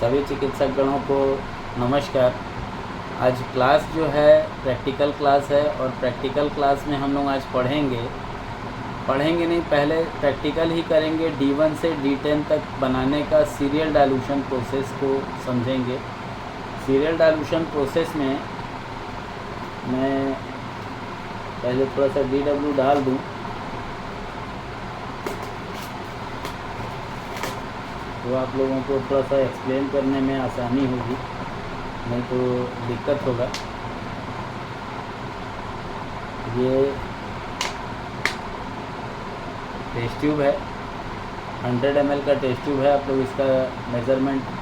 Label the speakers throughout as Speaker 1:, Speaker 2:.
Speaker 1: सभी चिकित्सकगणों को नमस्कार। आज क्लास जो है प्रैक्टिकल क्लास है और प्रैक्टिकल क्लास में हम लोग आज पढ़ेंगे नहीं, पहले प्रैक्टिकल ही करेंगे। D1 से D10 तक बनाने का सीरियल डाइल्यूशन प्रोसेस को समझेंगे। सीरियल डाइल्यूशन प्रोसेस में मैं पहले थोड़ा सा DW डाल दूं तो आप लोगों को थोड़ा सा एक्सप्लेन करने में आसानी होगी, नहीं तो दिक्कत होगा। ये टेस्ट ट्यूब है, 100 ml का टेस्ट ट्यूब है। आप लोग इसका मेज़रमेंट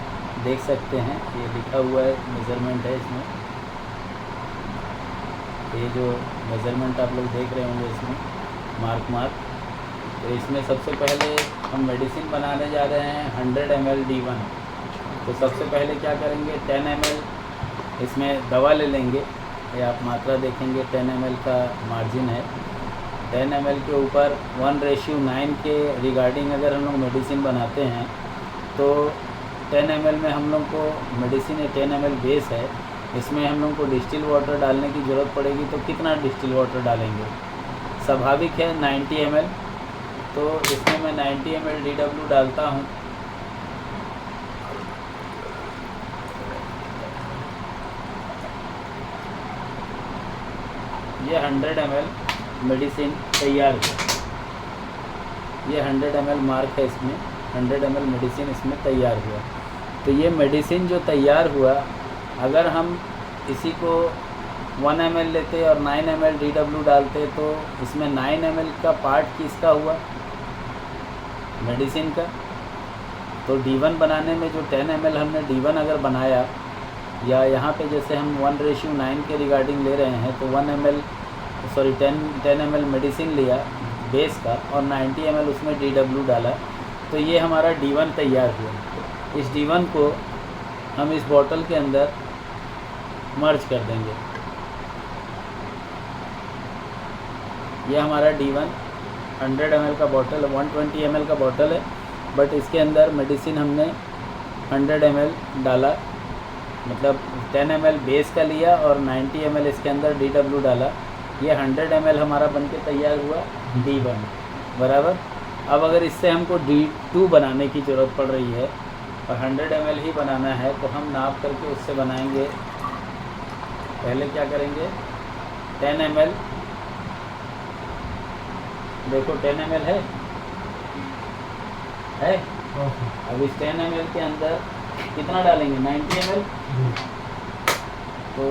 Speaker 1: देख सकते हैं, ये लिखा हुआ है, मेज़रमेंट है इसमें। ये जो मेज़रमेंट आप लोग देख रहे होंगे इसमें मार्क तो इसमें सबसे पहले हम मेडिसिन बनाने जा रहे हैं 100 ml D1। तो सबसे पहले क्या करेंगे, 10 ml इसमें दवा ले लेंगे। ये आप मात्रा देखेंगे, 10 ml का मार्जिन है। 10 ml के ऊपर 1:9 के रिगार्डिंग अगर हम लोग मेडिसिन बनाते हैं तो 10 ml में हम लोग को मेडिसिन 10 ml बेस है, इसमें हम लोग को डिस्टिल वाटर डालने की ज़रूरत पड़ेगी। तो कितना डिस्टिल वाटर डालेंगे, स्वाभाविक है 90 ml। तो इसमें मैं 90 ml DW डालता हूँ। ये 100 ml मेडिसिन तैयार हुआ। ये 100 ml मार्क है, इसमें 100 ml मेडिसिन इसमें तैयार हुआ। तो ये मेडिसिन जो तैयार हुआ, अगर हम इसी को 1 ml लेते और 9 ml DW डालते तो इसमें 9 ml का पार्ट किसका हुआ, मेडिसिन का। तो D1 बनाने में जो 10 ml हमने D1 अगर बनाया, या यहाँ पे जैसे हम 1:9 के रिगार्डिंग ले रहे हैं तो 10 ml मेडिसिन लिया बेस का और 90 ml उसमें DW डाला, तो ये हमारा D1 तैयार हुआ। इस D1 को हम इस बॉटल के अंदर मर्ज कर देंगे। ये हमारा D1 100 ml का बॉटल, 120 ml का बॉटल है, बट इसके अंदर मेडिसिन हमने 100 ml डाला, मतलब 10 ml बेस का लिया और 90 ml इसके अंदर DW डाला। ये 100 ml हमारा बनके तैयार हुआ D1 बराबर। अब अगर इससे हमको D2 बनाने की ज़रूरत पड़ रही है और 100 ml ही बनाना है तो हम नाप करके उससे बनाएंगे। पहले क्या करेंगे, 10 ml, देखो 10 ml है। अब इस 10 ml के अंदर कितना डालेंगे, 90 ml। तो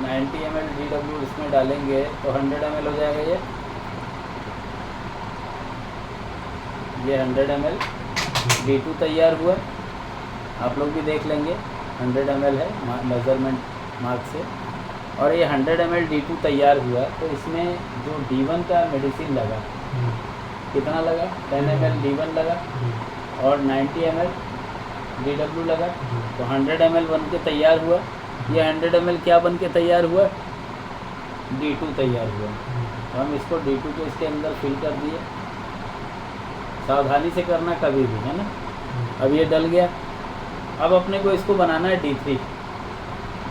Speaker 1: 90 ml DW इसमें डालेंगे तो 100 ml हो जाएगा। ये 100 ml D2 तैयार हुआ। आप लोग भी देख लेंगे, 100 ml है मेज़रमेंट मार्क से। और ये 100 ml D2 तैयार हुआ तो इसमें जो D1 का मेडिसिन लगा, कितना लगा, 10 ml D1 लगा और 90 ml DW लगा, तो 100 ml बन के तैयार हुआ। ये 100 ml क्या बन के तैयार हुआ, D2 तैयार हुआ। तो हम इसको D2 को इसके अंदर फिल कर दिए। सावधानी से करना कभी भी, है ना। अब ये डल गया। अब अपने को इसको बनाना है D3।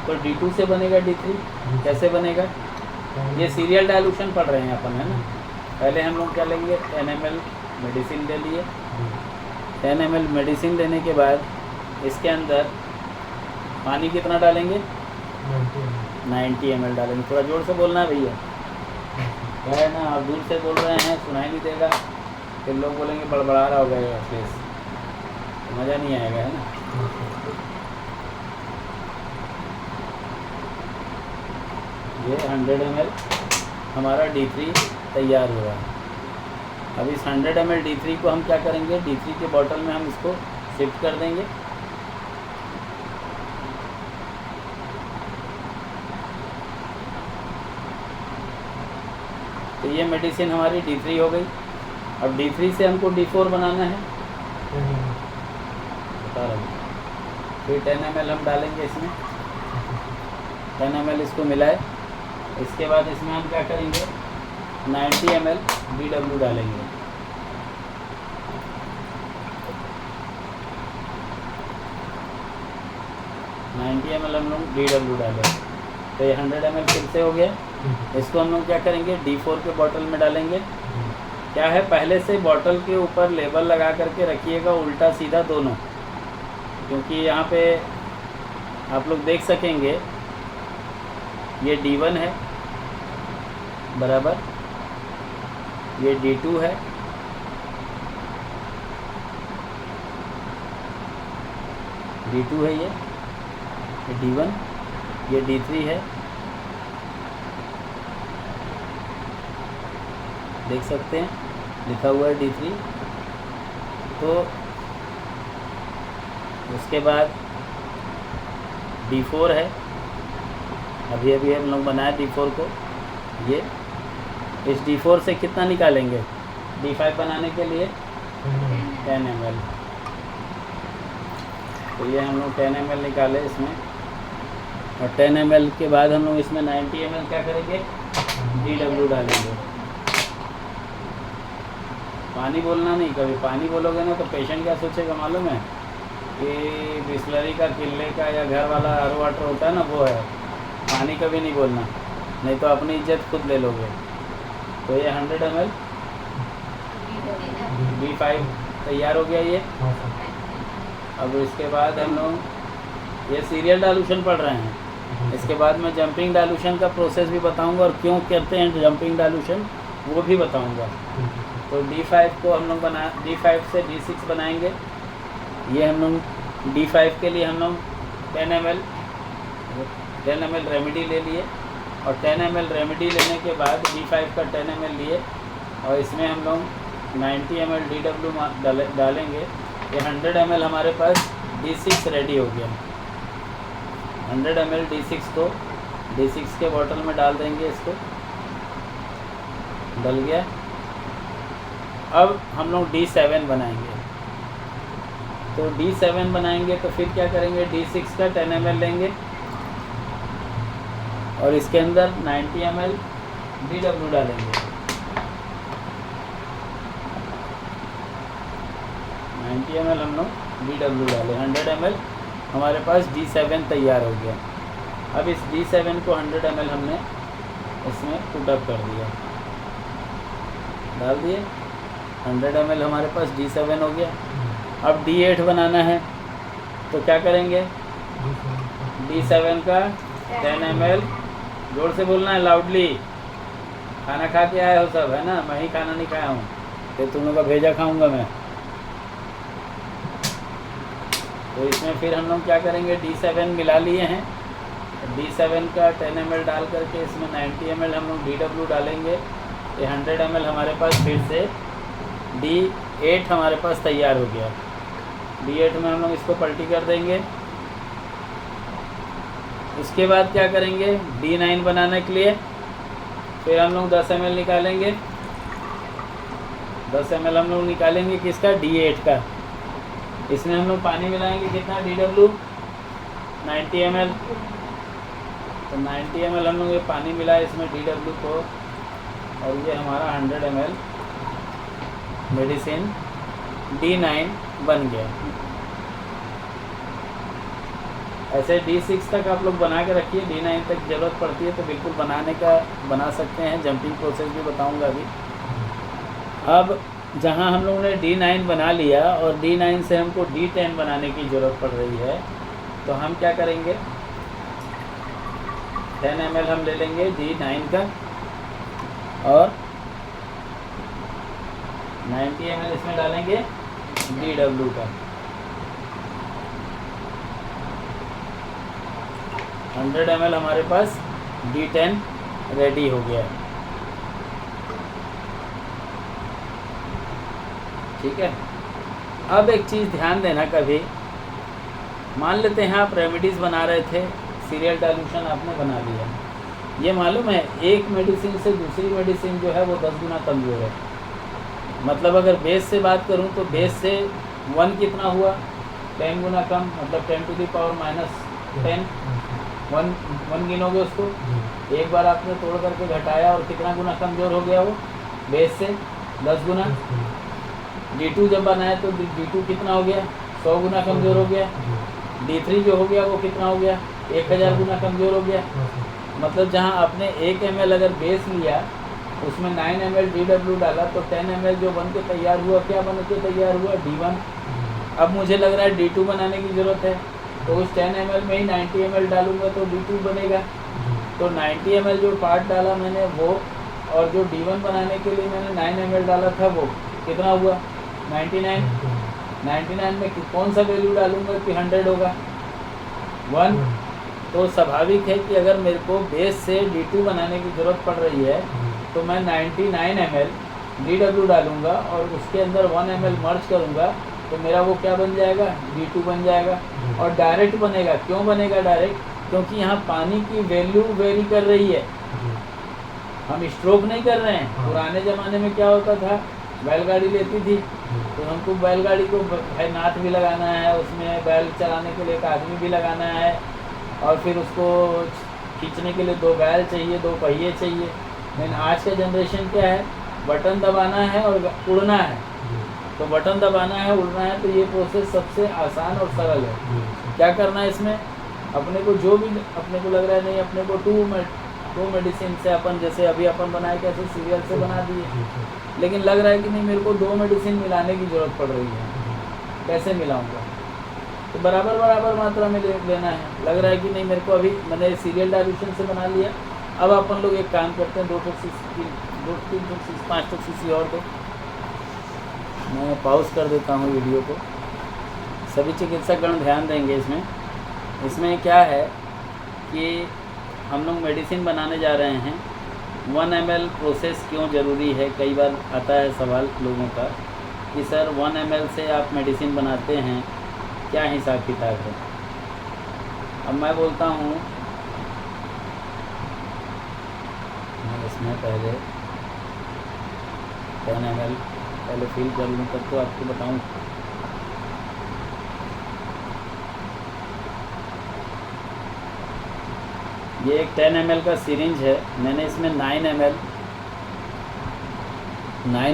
Speaker 1: तो D2 से बनेगा D3, कैसे बनेगा, ये सीरियल डाइल्यूशन पढ़ रहे हैं अपन, है ना। पहले हम लोग क्या लेंगे, 10 ml मेडिसिन ले लिए। 10 ml मेडिसिन लेने के बाद इसके अंदर पानी कितना डालेंगे, 90 ml डालेंगे। थोड़ा जोर से बोलना है भैया, क्या है ना, आप दूर से बोल रहे हैं, सुनाई नहीं देगा, फिर लोग बोलेंगे बड़बड़ा रहा होगा ये फेस, तो मज़ा नहीं आएगा, है ना। ये 100 ml हमारा D3 तैयार हुआ है। अब इस 100 ml D3 को हम क्या करेंगे, D3 के बॉटल में हम इसको शिफ्ट कर देंगे। तो ये मेडिसिन हमारी D3 हो गई। अब D3 से हमको D4 बनाना है, बता रहा हूँ। फिर 10 ml हम डालेंगे इसमें, 10 ml इसको मिलाए। इसके बाद इसमें हम क्या करेंगे, 90 ml DW डालेंगे। 90 ml हम लोग DW डालें, तो ये 100 ml फिर से हो गया। इसको हम लोग क्या करेंगे, D4 के बॉटल में डालेंगे। क्या है, पहले से बॉटल के ऊपर लेबल लगा करके रखिएगा, उल्टा सीधा दोनों, क्योंकि यहाँ पे आप लोग देख सकेंगे ये D1 है बराबर, ये D2 है, D2 है, ये D1, ये D3 है, देख सकते हैं लिखा हुआ है D3। तो उसके बाद D4 है, अभी अभी हम लोग बनाए D4 को। ये इस D4 से कितना निकालेंगे D5 बनाने के लिए, 10 ml। तो ये हम लोग 10 ml निकाले इसमें, और 10 ml के बाद हम लोग इसमें 90 ml क्या करेंगे, DW डालेंगे। पानी बोलना नहीं, कभी पानी बोलोगे ना तो पेशेंट क्या सोचेगा मालूम है, कि बिस्लरी का, किले का या घर वाला आर वाटर होता है ना, वो है। पानी कभी नहीं बोलना, नहीं तो अपनी इज्जत खुद ले लोगे। तो ये 100 ml D5 तैयार हो गया ये। अब इसके बाद हम लोग ये सीरियल डालूशन पढ़ रहे हैं, इसके बाद मैं जंपिंग डालूशन का प्रोसेस भी बताऊंगा, और क्यों कहते हैं जंपिंग डालूशन वो भी बताऊंगा। तो D5 को हम लोग D5 से D6 बनाएंगे। ये हम लोग D5 के लिए हम लोग 10 ml रेमेडी ले लिए, और 10 ml रेमेडी लेने के बाद D5 का 10 ml लिए, और इसमें हम लोग 90 ml DW डालेंगे। ये 100 ml हमारे पास D6 रेडी हो गया। 100 ml D6 को D6 के बॉटल में डाल देंगे, इसको डल गया। अब हम लोग D7 बनाएंगे। तो D7 बनाएंगे तो फिर क्या करेंगे, D6 का 10 ml लेंगे, और इसके अंदर 90 ml DW डालेंगे। 90 ml हम लोग DW डालें, 100 ml हमारे पास D7 तैयार हो गया। अब इस D7 को 100 ml हमने इसमें पुट अप कर दिया, डाल दिए। 100 ml हमारे पास D7 हो गया। अब D8 बनाना है, तो क्या करेंगे, D7 का 10 ml, जोर से बोलना है, लाउडली। खाना खा के आए हो सब, है ना, मैं ही खाना नहीं खाया हूँ, फिर तुम लोग का भेजा खाऊंगा मैं। तो इसमें फिर हम लोग क्या करेंगे, D7 मिला लिए हैं, D7 का 10 ml डाल करके इसमें 90 ml हम लोग DW डालेंगे। ये 100 ml हमारे पास फिर से D8 हमारे पास तैयार हो गया। D8 में हम लोग इसको पलटी कर देंगे। उसके बाद क्या करेंगे, D9 बनाने के लिए फिर हम लोग 10 ml निकालेंगे। 10 ml हम लोग निकालेंगे किसका, D8 का। इसमें हम लोग पानी मिलाएंगे, कितना, DW 90 ml। तो 90 ml हम लोग ये पानी मिलाए इसमें DW को, और ये हमारा 100 ml मेडिसिन D9 बन गया। ऐसे D6 तक आप लोग बना के रखिए, D9 तक ज़रूरत पड़ती है तो बिल्कुल बना सकते हैं। जंपिंग प्रोसेस भी बताऊंगा अभी। अब जहां हम लोगों ने D9 बना लिया और D9 से हमको D10 बनाने की ज़रूरत पड़ रही है, तो हम क्या करेंगे, 10 ml हम ले लेंगे D9 का, और 90 ml इसमें डालेंगे DW का। 100 ml हमारे पास D10 रेडी हो गया है। ठीक है। अब एक चीज़ ध्यान देना, कभी मान लेते हैं आप रेमेडीज़ बना रहे थे, सीरियल डाइल्यूशन आपने बना लिया, ये मालूम है एक मेडिसिन से दूसरी मेडिसिन जो है वो 10 गुना कमज़ोर है। मतलब अगर बेस से बात करूं तो बेस से 1 कितना हुआ, 10 गुना कम, मतलब 10 to the power -10। 1 गिनोगे उसको, एक बार आपने तोड़ करके घटाया और कितना गुना कमज़ोर हो गया वो बेस से, 10 गुना। D2 जब बनाया तो D2 कितना हो गया, 100 गुना कमज़ोर हो गया। D3 जो हो गया वो कितना हो गया, 1000 गुना कमज़ोर हो गया। मतलब जहाँ आपने 1 ml अगर बेस लिया, उसमें 9 ml DW डाला, तो 10 ml जो बन के तैयार हुआ, क्या बन के तैयार हुआ, D1। अब मुझे लग रहा है D2 बनाने की ज़रूरत है, तो उस 10 ml में ही 90 ml डालूंगा तो D2 बनेगा। तो 90 ml जो पार्ट डाला मैंने वो, और जो D1 बनाने के लिए मैंने 9 ml डाला था वो कितना हुआ, 99 में कौन सा वैल्यू डालूंगा कि 100 होगा, 1। तो स्वाभाविक है कि अगर मेरे को बेस से D2 बनाने की ज़रूरत पड़ रही है, तो मैं 99 ml DW डालूंगा और उसके अंदर 1 ml मर्ज करूंगा, तो मेरा वो क्या बन जाएगा, D2 बन जाएगा। और डायरेक्ट बनेगा, क्यों बनेगा डायरेक्ट, क्योंकि यहाँ पानी की वैल्यू वेरी कर रही है, हम स्ट्रोक नहीं कर रहे हैं। पुराने ज़माने में क्या होता था, बैलगाड़ी लेती थी तो हमको बैलगाड़ी को भाई नाथ भी लगाना है, उसमें बैल चलाने के लिए एक आदमी भी लगाना है, और फिर उसको खींचने के लिए 2 बैल चाहिए, 2 पहिए चाहिए। लेकिन आज का जनरेशन क्या है, बटन दबाना है और उड़ना है। तो बटन दबाना है, उड़ना है, तो ये प्रोसेस सबसे आसान और सरल है। क्या करना है इसमें, अपने को जो भी अपने को लग रहा है, नहीं अपने को टू मेडिसिन से अपन, जैसे अभी अपन बनाए कैसे सीरियल से बना दिए, लेकिन लग रहा है कि नहीं मेरे को 2 मेडिसिन मिलाने की ज़रूरत पड़ रही है, कैसे मिलाऊंगा, तो बराबर मात्रा में लेना है। लग रहा है कि नहीं मेरे को, अभी मैंने सीरियल डायल्यूशन से बना लिया। अब अपन लोग एक काम करते हैं, 5 cc और दो। मैं पॉज कर देता हूँ वीडियो को। सभी चिकित्सकगण ध्यान देंगे इसमें क्या है कि हम लोग मेडिसिन बनाने जा रहे हैं। 1 ml प्रोसेस क्यों ज़रूरी है, कई बार आता है सवाल लोगों का कि सर 1 ml से आप मेडिसिन बनाते हैं, क्या हिसाब किताब है। अब मैं बोलता हूँ, मैं इसमें पहले 10 ml पहले फिल कर लूँ, तब तो आपको बताऊँ। ये एक 10 ml का सिरिंज है, मैंने इसमें 9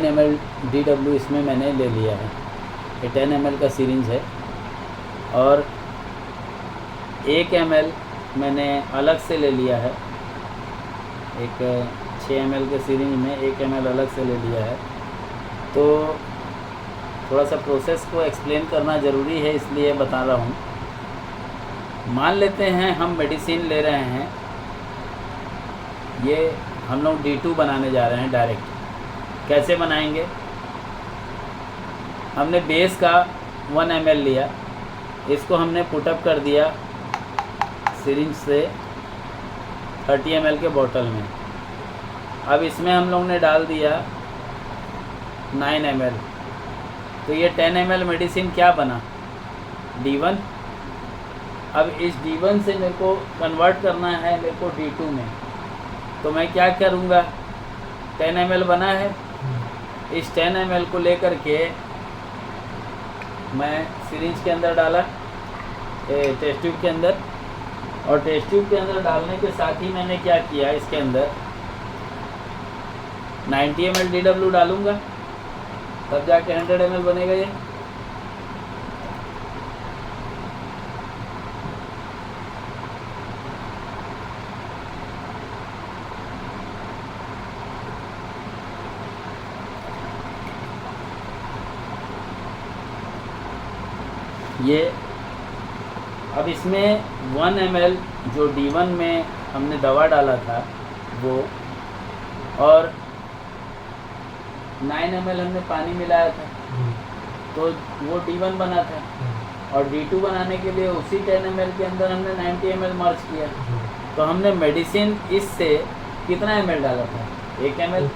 Speaker 1: ml DW इसमें मैंने ले लिया है। ये 10 ml का सिरिंज है, और 1 ml मैंने अलग से ले लिया है। एक 6 ml के सिरिंज में 1 ml अलग से ले लिया है। तो थोड़ा सा प्रोसेस को एक्सप्लेन करना ज़रूरी है, इसलिए बता रहा हूँ। मान लेते हैं हम मेडिसिन ले रहे हैं, ये हम लोग D2 बनाने जा रहे हैं डायरेक्ट। कैसे बनाएंगे, हमने बेस का 1 ml लिया, इसको हमने पुटअप कर दिया सिरिंज से 30 ml के बोतल में। अब इसमें हम लोग ने डाल दिया 9 ml, तो ये 10 ml मेडिसिन क्या बना, D1। अब इस D1 से मेरे को कन्वर्ट करना है मेरे को D2 में, तो मैं क्या करूँगा, 10 ml बना है, इस 10 ml को लेकर के मैं सिरिंज के अंदर डाला, टेस्ट ट्यूब के अंदर, और टेस्ट ट्यूब के अंदर डालने के साथ ही मैंने क्या किया, इसके अंदर 90 ml DW डालूँगा, तब जाके 100 ml बनेगा ये। ये अब इसमें 1 ml जो D1 में हमने दवा डाला था वो, और 9 ml हमने पानी मिलाया था, तो वो D1 बना था। और D2 बनाने के लिए उसी 10 ml के अंदर हमने 90 ml मर्ज किया। तो हमने मेडिसिन इससे कितना ml डाला था, 1 ml,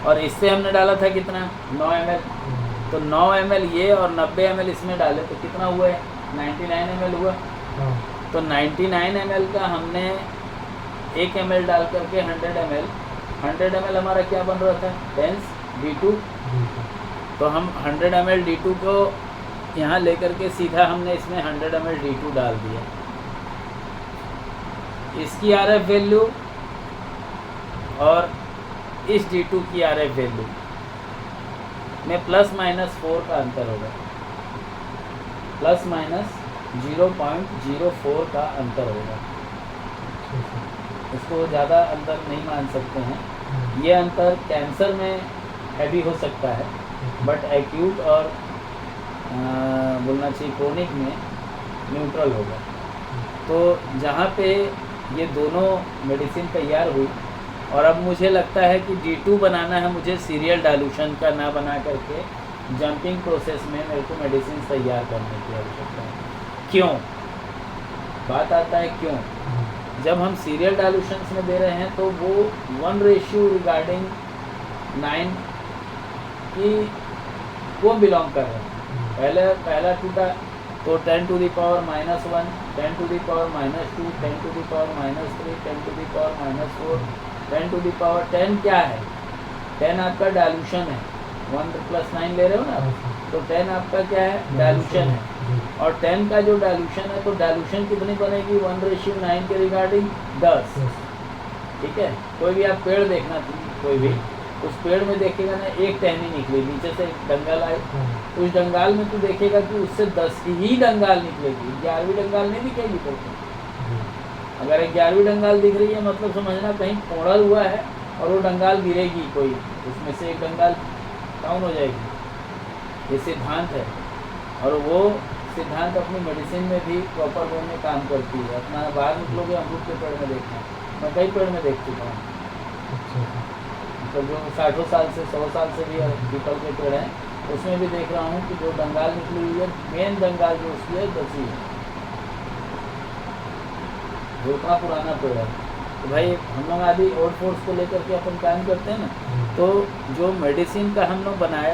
Speaker 1: और इससे हमने डाला था कितना, 9 ml। तो 9 ml ये और 90 ml इसमें डाले तो कितना हुआ है, 99 ml हुआ। तो 99 ml का हमने 1 ml डाल करके 100 ml हमारा क्या बन रहा था, 10 D2। तो हम 100 ml D2 को यहाँ लेकर के सीधा हमने इसमें 100 ml D2 डाल दिया। इसकी RF वैल्यू और इस D2 की RF वैल्यू में ±4 का अंतर होगा, ±4 0.04 का अंतर होगा। इसको ज़्यादा अंतर नहीं मान सकते हैं। ये अंतर कैंसर में हैवी हो सकता है, बट एक्यूट और बोलना चाहिए क्रोनिक में न्यूट्रल होगा। तो जहाँ पे ये दोनों मेडिसिन तैयार हुई, और अब मुझे लगता है कि D2 बनाना है मुझे सीरियल डाइल्यूशन का, ना बना करके जंपिंग प्रोसेस में मेरे को मेडिसिन तैयार करने की आवश्यकता है। क्यों? बात आता है क्यों। जब हम सीरियल डाइल्यूशंस में दे रहे हैं तो वो 1:9 की वो बिलोंग कर रहे हैं। पहला टूटा तो 10⁻⁻1, 10⁻⁻2, 10⁻3, 10⁻4, 10 क्या है? 10 आपका डाइल्यूशन है। 1+9 ले रहे हो ना, तो 10 आपका क्या है? डाइल्यूशन है। और 10 का जो डाइल्यूशन है, तो डाइल्यूशन कितनी बनेगी? 1:9 के रिगार्डिंग 10। ठीक है। कोई भी आप पेड़ देखना, कोई भी उस पेड़ में देखेगा ना, एक टहनी निकली, नीचे से डंगाल आए, उस डंगाल में तू देखेगा कि उससे 10 ही डंगाल निकलेगी, 11वीं डंगाल नहीं दिखेगी। तो अगर 11वीं डंगाल दिख रही है, मतलब समझना कहीं फोड़ल हुआ है और वो डंगाल गिरेगी, कोई उसमें से एक डंगाल डाउन हो जाएगी। ये सिद्धांत है, और वो सिद्धांत अपनी मेडिसिन में भी प्रॉपर वे में काम करती है। अपना बाहर निकलोगे अमरूद के पेड़ में देखना, मैं कई पेड़ में देख चुका हूँ। तो जो 60 साल से 100 साल से भी पीपल के पेड़ हैं, उसमें भी देख रहा हूँ कि जो डंगाल निकली हुई है, मेन डंगाल जो उसकी है 10 ही है, जो उतना पुराना पेड़ है। तो भाई हम लोग आदि ओल्ड फोर्स को लेकर के अपन काम करते हैं ना, तो जो मेडिसिन का हम लोग बनाए,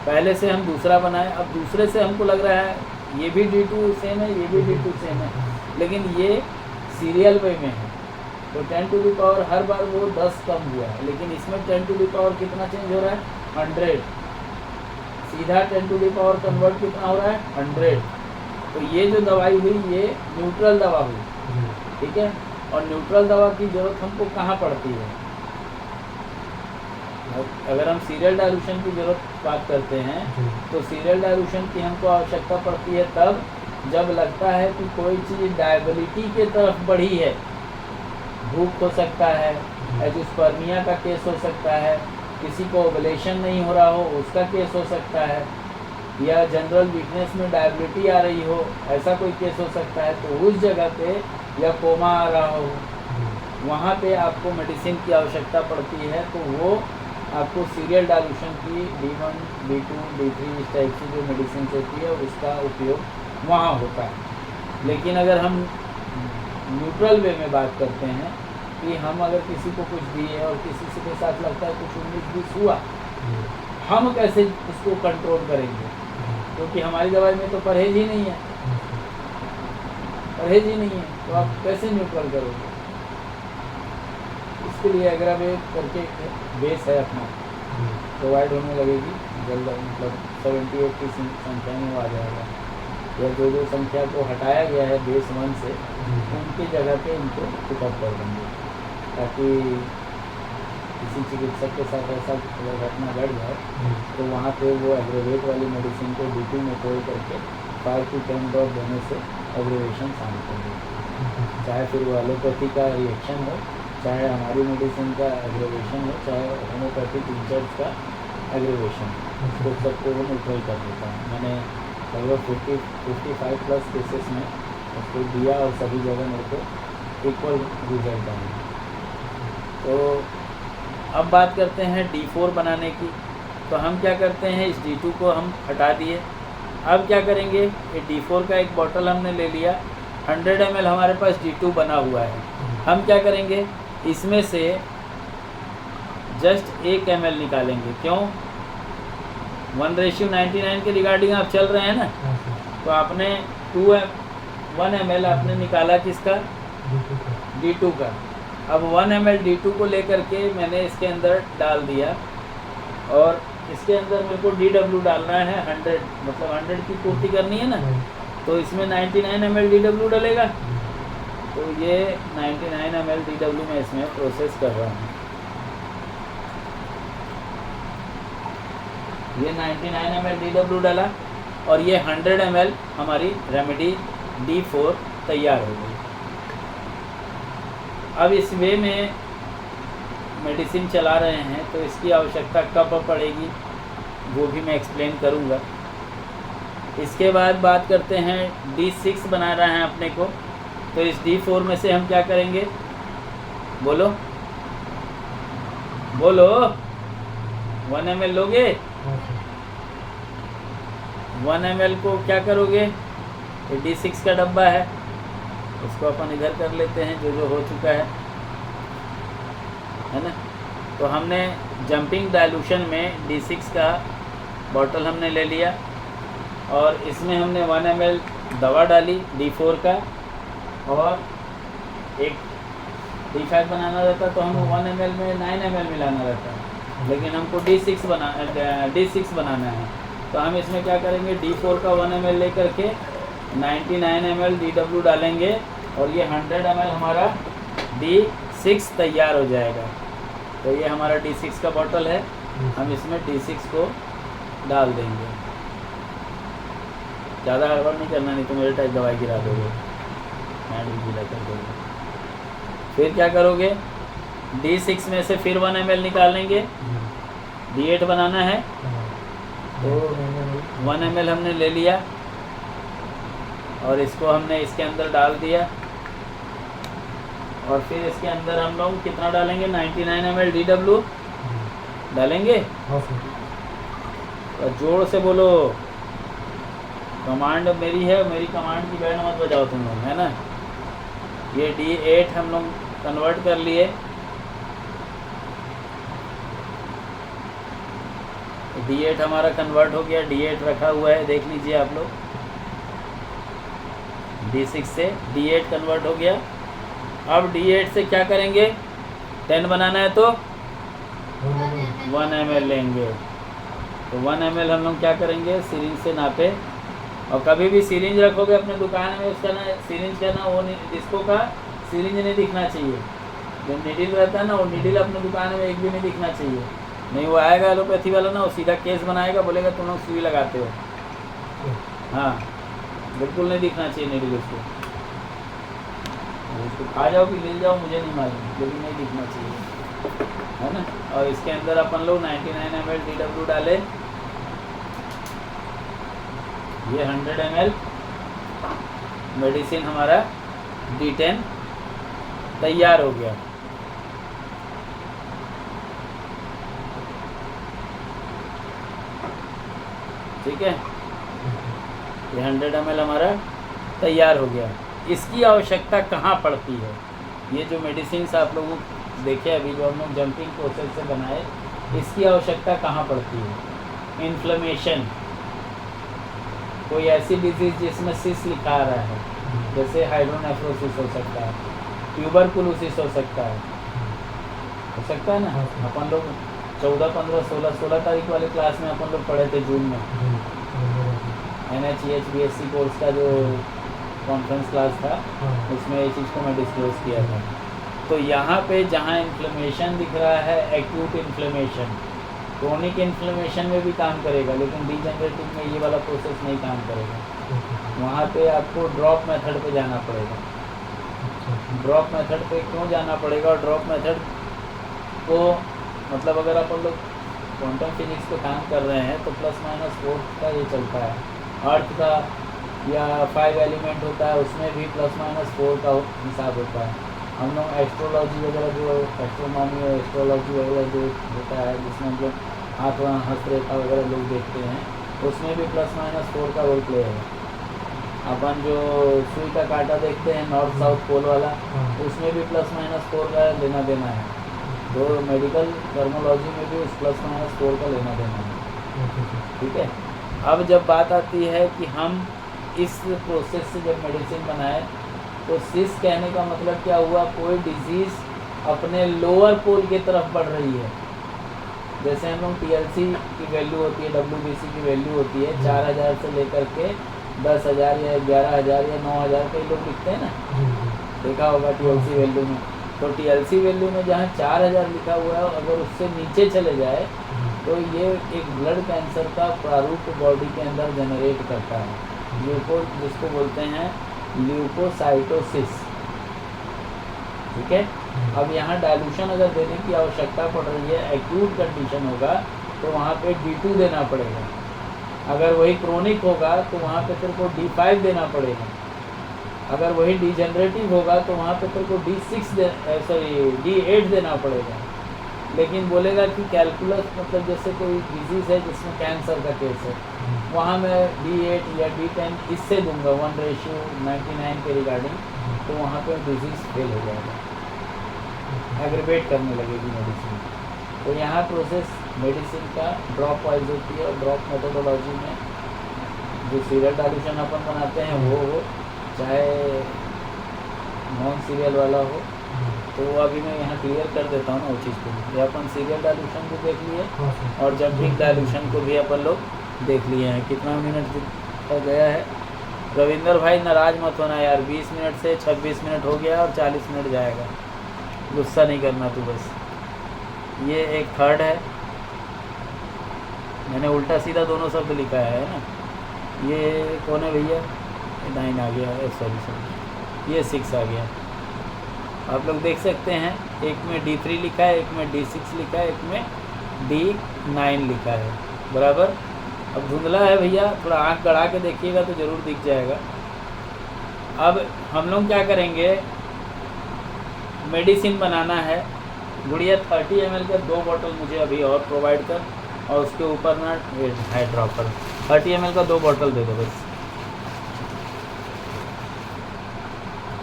Speaker 1: पहले से हम दूसरा बनाए, अब दूसरे से हमको लग रहा है ये भी D2 सेम है, ये भी D2 सेम है, लेकिन ये सीरियल वे में है। तो 10 टू द पावर हर बार वो 10 कम हुआ है, लेकिन इसमें 10 टू द पावर कितना चेंज हो रहा है? 100। सीधा 10 टू द पावर कन्वर्ट कितना हो रहा है? 100। तो ये जो दवाई हुई, ये न्यूट्रल दवा हुई। ठीक है। और न्यूट्रल दवा की ज़रूरत हमको कहाँ पड़ती है? अगर हम सीरियल डाइल्यूशन की ज़रूरत बात करते हैं, तो सीरियल डाइल्यूशन की हमको आवश्यकता पड़ती है तब जब लगता है कि कोई चीज़ डायबिलिटी के तरफ बढ़ी है। भूख हो सकता है, एजिस्पर्मिया का केस हो सकता है, किसी को ओवुलेशन नहीं हो रहा हो उसका केस हो सकता है, या जनरल वीकनेस में डायबिलिटी आ रही हो, ऐसा कोई केस हो सकता है। तो उस जगह पे, या कोमा आ रहा हो, वहाँ पे आपको मेडिसिन की आवश्यकता पड़ती है। तो वो आपको सीरियल डाइल्यूशन की D1, D2, D3 इस टाइप की जो मेडिसिन होती है, उसका उपयोग वहाँ होता है। लेकिन अगर हम न्यूट्रल वे में बात करते हैं कि हम अगर किसी को कुछ दिए और किसी से के साथ लगता है कुछ 19-20 हुआ, हम कैसे उसको कंट्रोल करेंगे? क्योंकि हमारी दवाई में तो परहेज ही नहीं है, तो आप कैसे न्यूट्रल करोगे? इसके लिए एग्रावेट करके बेस है अपना, प्रोवाइड होने लगेगी जल्द, मतलब 78 की संख्या में वो आ जाएगा, या जो संख्या को हटाया गया है बेस 1 से, उनकी जगह पे इनको पिकअप कर देंगे, ताकि किसी चिकित्सक के साथ ऐसा अगर घटना घट जाए तो वहाँ पे वो एग्रेवेट वाली मेडिसिन को D2 में तोड़ करके 5 to 10 ड्रॉप देने से एग्रेवेशन शामिल कर देते। चाहे फिर वो एलोपैथी का रिएक्शन हो, चाहे हमारी मेडिसिन का एग्रेवेशन हो, चाहे होम्योपैथिक इंजर्स का एग्रेवेशन, तो सबको वो न्यूट्रल कर देता है। मैंने लगभग 55 प्लस केसेस में उसको दिया और सभी जगह मेरे को इक्वल रिजल्ट आए। तो अब बात करते हैं D4 बनाने की। तो हम क्या करते हैं, इस D2 को हम हटा दिए। अब क्या करेंगे, ये D4 का एक बॉटल हमने ले लिया, 100 ml हमारे पास D2 बना हुआ है। हम क्या करेंगे, इसमें से जस्ट 1 ml निकालेंगे। क्यों? 1:99 के रिगार्डिंग आप चल रहे हैं ना, तो आपने 1 ml आपने निकाला किसका? D2 का। अब 1 ml D2 को लेकर के मैंने इसके अंदर डाल दिया, और इसके अंदर मेरे को DW डालना है 100, मतलब 100 की पूर्ति करनी है ना, तो इसमें 99 ml DW डलेगा। तो ये 99 ml DW में इसमें प्रोसेस कर रहा हूँ। ये 99 ml DW डाला, और ये 100 ml हमारी रेमेडी D4 तैयार हो गई। अब इस वे में मेडिसिन चला रहे हैं तो इसकी आवश्यकता कब पड़ेगी वो भी मैं एक्सप्लेन करूँगा। इसके बाद बात करते हैं D6 बना रहे हैं अपने को, तो इस D4 में से हम क्या करेंगे, बोलो बोलो, 1 ml लोगे? 1 ml को क्या करोगे, ये D6 का डब्बा है, उसको अपन इधर कर लेते हैं जो हो चुका है ना। तो हमने जंपिंग डाइल्यूशन में D6 का बॉटल हमने ले लिया और इसमें हमने 1 ml दवा डाली D4 का, और एक D5 बनाना रहता तो हम 1 ml में 9 ml मिलाना रहता, लेकिन हमको D6 बनाना है। तो हम इसमें क्या करेंगे, D4 का 1 ml लेकर के 99 ml DW डालेंगे और ये 100 ml हमारा D6 तैयार हो जाएगा। तो ये हमारा D6 का बॉटल है, हम इसमें D6 को डाल देंगे। ज़्यादा हड़बड़ नहीं करना, नहीं तो मेरे टाइप दवाई गिरा दोगे, मैं गीला कर दोगे। फिर क्या करोगे, D6 में से फिर 1 ml निकालेंगे, D8 बनाना है तो 1 ml हमने ले लिया और इसको हमने इसके अंदर डाल दिया, और फिर इसके अंदर हम लोग कितना डालेंगे, 99 ml DW डालेंगे। और जोर से बोलो, कमांड मेरी है, मेरी कमांड की बैंड मत बजाओ तुम लोग, है ना। ये D8 हम लोग कन्वर्ट कर लिए, D8 हमारा कन्वर्ट हो गया, D8 रखा हुआ है, देख लीजिए आप लोग, D6 से D8 कन्वर्ट हो गया। अब D8 से क्या करेंगे, 10 बनाना है तो 1 ml लेंगे। तो 1 ml हम लोग क्या करेंगे, सिरिंज से नापे, और कभी भी सिरिंज रखोगे अपने दुकान में, उसका ना सिरिंज का ना वो डिस्को का सिरिंज नहीं दिखना चाहिए। जो नीडल रहता है ना, वो नीडल अपने दुकान में एक भी नहीं दिखना चाहिए, नहीं वो आएगा एलोपैथी वाला ना, वो सीधा केस बनाएगा, बोलेगा तुम लोग सुई लगाते हो। हाँ, बिल्कुल नहीं दिखना चाहिए नीडल उसको खा जाओ कि ले जाओ मुझे नहीं मालूम, लेकिन नहीं दिखना चाहिए, है ना। और इसके अंदर अपन लोग 99 ml DW डाले, ये 100 ml मेडिसिन हमारा D10 तैयार हो गया। ठीक है, ये 100 ml हमारा तैयार हो गया। इसकी आवश्यकता कहाँ पड़ती है, ये जो मेडिसिन आप लोगों देखे अभी जो हम लोग जंपिंग प्रोसेस से बनाए, इसकी आवश्यकता कहाँ पड़ती है, इन्फ्लेमेशन, कोई ऐसी डिजीज जिसमें सिस लिखा आ रहा है, जैसे हाइड्रोनेफ्रोसिस हो सकता है, ट्यूबरकुलोसिस हो सकता है ना। अपन लोग 14, 15, 16 तारीख वाले क्लास में अपन लोग पढ़े थे जून में, NHEH BSc कोर्स का जो कॉन्फ्रेंस क्लास था, उसमें ये चीज़ को मैं डिस्क्लोज किया था। तो यहाँ पे जहाँ इन्फ्लेमेशन दिख रहा है, एक्यूट इन्फ्लेमेशन, क्रोनिक इन्फ्लेमेशन में भी काम करेगा, लेकिन डीजनरेटिव में ये वाला प्रोसेस नहीं काम करेगा। वहाँ पे आपको ड्रॉप मेथड पे जाना पड़ेगा। ड्रॉप मेथड पे क्यों जाना पड़ेगा, और ड्रॉप मेथड को मतलब अगर अपन लोग क्वांटम फिजिक्स पे काम कर रहे हैं तो ±4 का ये चलता है, अर्थ का या 5 एलिमेंट होता है, उसमें भी ±4 का हिसाब होता है। हम लोग एस्ट्रोलॉजी वगैरह जो एस्ट्रोनॉमी और एस्ट्रोलॉजी वगैरह जो होता है, जिसमें हम लोग हाथ हस्तरेखा वगैरह लोग देखते हैं, उसमें भी ±4 का रोल प्ले है। अपन जो सुई का कांटा देखते हैं नॉर्थ साउथ पोल वाला, उसमें भी ±4 का लेना देना है। तो मेडिकल टर्मोलॉजी में भी उस ±4 का लेना देना है। ठीक है, अब जब बात आती है कि हम इस प्रोसेस से जब मेडिसिन बनाए, तो सिस कहने का मतलब क्या हुआ, कोई डिजीज़ अपने लोअर पोल की तरफ बढ़ रही है। जैसे हम लोग TLC की वैल्यू होती है, WBC की वैल्यू होती है 4000 से लेकर के 10,000 या 11,000 या 9,000 कई लोग लिखते हैं ना, देखा होगा TLC वैल्यू में। तो TLC वैल्यू में जहाँ 4000 लिखा हुआ है, अगर उससे नीचे चले जाए तो ये एक ब्लड कैंसर का प्रारूप बॉडी के अंदर जनरेट करता है, जिसको बोलते हैं ल्यूकोसाइटोसिस। ठीक है। अब यहाँ डाइल्यूशन अगर देने की आवश्यकता पड़ रही है, एक्यूट कंडीशन होगा तो वहाँ पे D2 देना पड़ेगा। अगर वही क्रोनिक होगा तो वहाँ पे तेरे को D5 देना पड़ेगा। अगर वही डिजेनरेटिव होगा तो वहाँ पे तेरे को D8 देना पड़ेगा। लेकिन बोलेगा कि कैलकुलस मतलब जैसे कोई डिजीज़ है जिसमें कैंसर का केस है, वहाँ मैं D8 या D10 इससे दूंगा 1:99 के रिगार्डिंग, तो वहाँ पे डिजीज़ फेल हो जाएगा, एग्रीवेट करने लगेगी मेडिसिन। तो यहाँ प्रोसेस मेडिसिन का ड्रॉप वाइज होती है, और ड्रॉप मेथोडोलॉजी में जो सीरियल डाइल्यूशन अपन बनाते हैं वो हो, चाहे नॉन सीरियल वाला हो, तो अभी मैं यहाँ क्लियर कर देता हूँ ना वो चीज़ को। ये अपन सीरियल डाइल्यूशन भी देख लिए और जंपिंग डाइल्यूशन को भी अपन लोग देख लिए हैं। कितना मिनट हो गया है? रविंदर भाई नाराज़ मत होना यार, 20 मिनट से 26 मिनट हो गया और 40 मिनट जाएगा, गुस्सा नहीं करना तू बस। ये एक थर्ड है, मैंने उल्टा सीधा दोनों शब्द लिखा है ना। ये कौन है भैया? 9 आ गया, सॉरी ये 6 आ गया। आप लोग देख सकते हैं, एक में D3 लिखा है, एक में D6 लिखा है, एक में D9 लिखा है, बराबर। अब धुंधला है भैया, थोड़ा आँख गड़ा के देखिएगा तो ज़रूर दिख जाएगा। अब हम लोग क्या करेंगे, मेडिसिन बनाना है। गुड़िया 30 ml के 2 बॉटल मुझे अभी और प्रोवाइड कर, और उसके ऊपर ना है ड्रॉपर 30 ml का 2 बॉटल दे दो बस।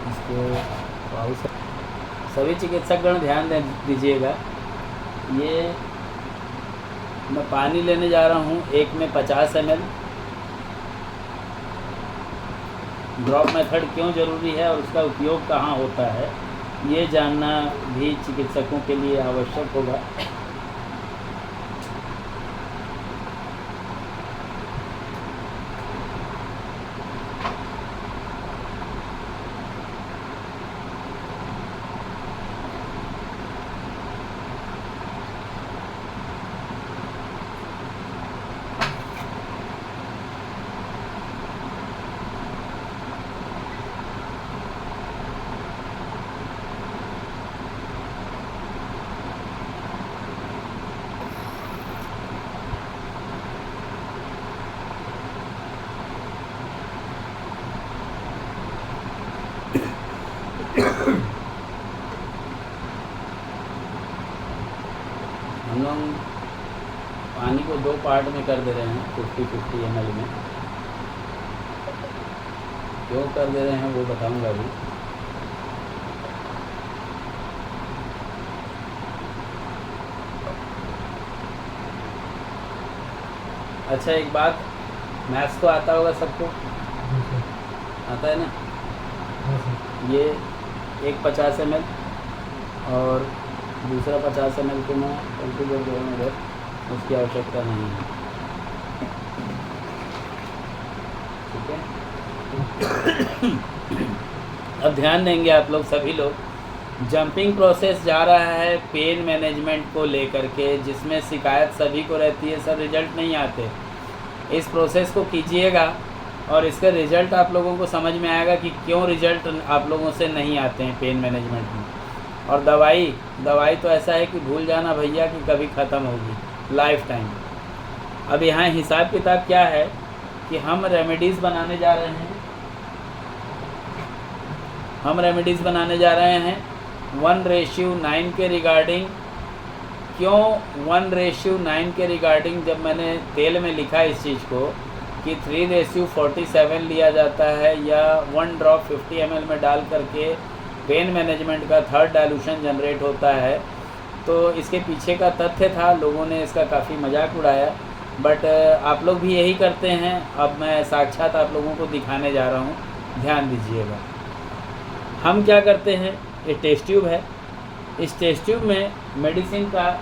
Speaker 1: इसको सभी चिकित्सकगण ध्यान दीजिएगा। ये मैं पानी लेने जा रहा हूँ, एक में 50 ml। ड्रॉप मेथड क्यों ज़रूरी है और उसका उपयोग कहाँ होता है, ये जानना भी चिकित्सकों के लिए आवश्यक होगा। हम लोग पानी को 2 पार्ट में कर दे रहे हैं, 50-50 ml में। क्यों कर दे रहे हैं वो बताऊंगा अभी। अच्छा एक बात, मैथ्स तो आता होगा सबको, आता है ना? ये एक 50 ml और दूसरा 50 ml को मैं कल्टीवेट करूँगा, उसकी आवश्यकता नहीं है। ठीक है। अब ध्यान देंगे आप लोग सभी लोग। जंपिंग प्रोसेस जा रहा है पेन मैनेजमेंट को लेकर के, जिसमें शिकायत सभी को रहती है, सर रिजल्ट नहीं आते। इस प्रोसेस को कीजिएगा और इसका रिज़ल्ट आप लोगों को समझ में आएगा कि क्यों रिज़ल्ट आप लोगों से नहीं आते हैं पेन मैनेजमेंट में। और दवाई तो ऐसा है कि भूल जाना भैया कि कभी ख़त्म होगी, लाइफ टाइम। अब यहाँ हिसाब किताब क्या है कि हम रेमेडीज़ बनाने जा रहे हैं। 1:9 के रिगार्डिंग। क्यों 1:9 के रिगार्डिंग? जब मैंने तेल में लिखा इस चीज़ को कि 3:47 लिया जाता है, या 1 ड्रॉप 50 ml में डाल करके पेन मैनेजमेंट का 3rd डाइल्यूशन जनरेट होता है, तो इसके पीछे का तथ्य था। लोगों ने इसका काफ़ी मजाक उड़ाया, बट आप लोग भी यही करते हैं। अब मैं साक्षात आप लोगों को दिखाने जा रहा हूँ, ध्यान दीजिएगा। हम क्या करते हैं, ये टेस्ट ट्यूब है, इस टेस्ट ट्यूब में मेडिसिन का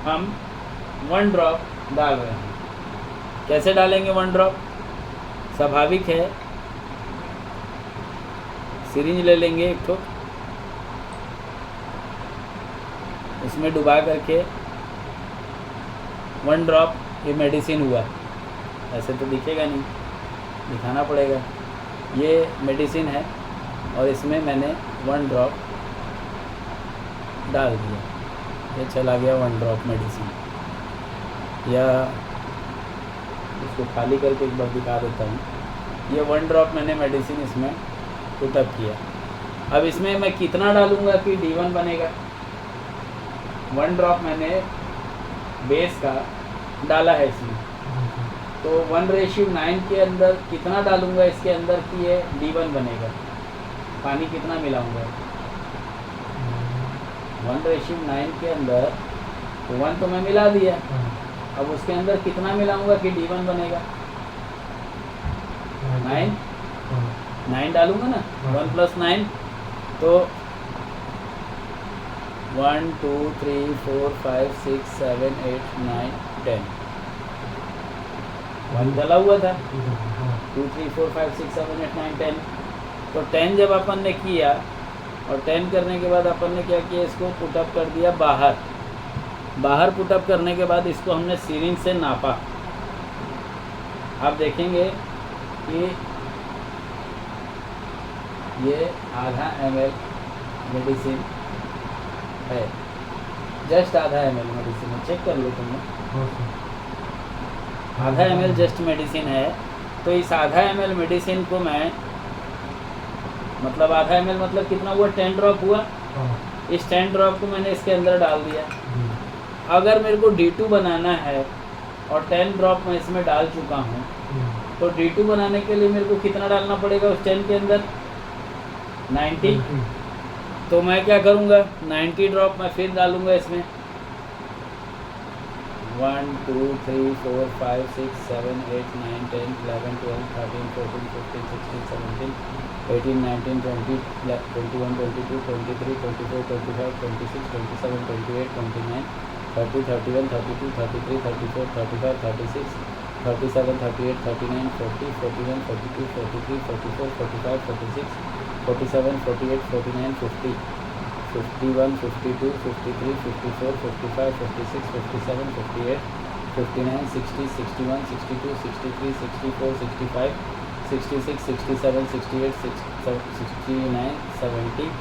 Speaker 1: हम 1 ड्रॉप डाल रहे हैं। कैसे डालेंगे 1 ड्रॉप? स्वाभाविक है, सिरिंज ले लेंगे एक ठो, उसमें डुबा करके 1 ड्रॉप ये मेडिसिन हुआ, ऐसे तो दिखेगा नहीं, दिखाना पड़ेगा। ये मेडिसिन है और इसमें मैंने 1 ड्रॉप डाल दिया, ये चला गया 1 ड्रॉप मेडिसिन। या इसको खाली करके एक बार दिखा देता हूँ। ये 1 ड्रॉप मैंने मेडिसिन इसमें पुटअप किया। अब इसमें मैं कितना डालूँगा कि D1 बनेगा? 1 ड्रॉप मैंने बेस का डाला है इसमें, तो 1:9 के अंदर कितना डालूँगा इसके अंदर कि ये D1 बनेगा? पानी कितना मिलाऊँगा? 1:9 के अंदर तो 1 तो मैं मिला दिया, अब उसके अंदर कितना मिलाऊंगा कि D1 बनेगा? 9 डालूंगा ना, 1 + 9 तो 1 2 3 4 5 6 7 8 9 10 1 डाला हुआ था, 2 3 4 5 6 7 8 9 10। तो 10 जब अपन ने किया और 10 करने के बाद अपन ने क्या किया, इसको पुटअप कर दिया बाहर पुटअप करने के बाद इसको हमने सिरिंज से नापा। आप देखेंगे कि ये आधा ml मेडिसिन है, जस्ट आधा ml मेडिसिन है, चेक कर लो तुमने, आधा ml जस्ट मेडिसिन है। तो इस आधा ml मेडिसिन को मैं मतलब आधा ml मतलब कितना हुआ? 10 ड्रॉप हुआ। इस 10 ड्रॉप को मैंने इसके अंदर डाल दिया। अगर मेरे को D2 बनाना है और 10 ड्रॉप मैं इसमें डाल चुका हूँ, तो D2 बनाने के लिए मेरे को कितना डालना पड़ेगा उस 10 के अंदर? 90। तो मैं क्या करूँगा, 90 ड्रॉप मैं फिर डालूँगा इसमें। 1 2 3 4 5 6 7 8 9 10 11 12 13 14 15 16 17 18 19 20 21 22 23 24 25 26 27 28 29 30 31 32 33 34 35 36 37 38 39 40 41 42 43 44 45 46 47 48 49 50 51 52 53 54 55 56 57 58 59 60 61 62 63 64 65 66 67 68 69 70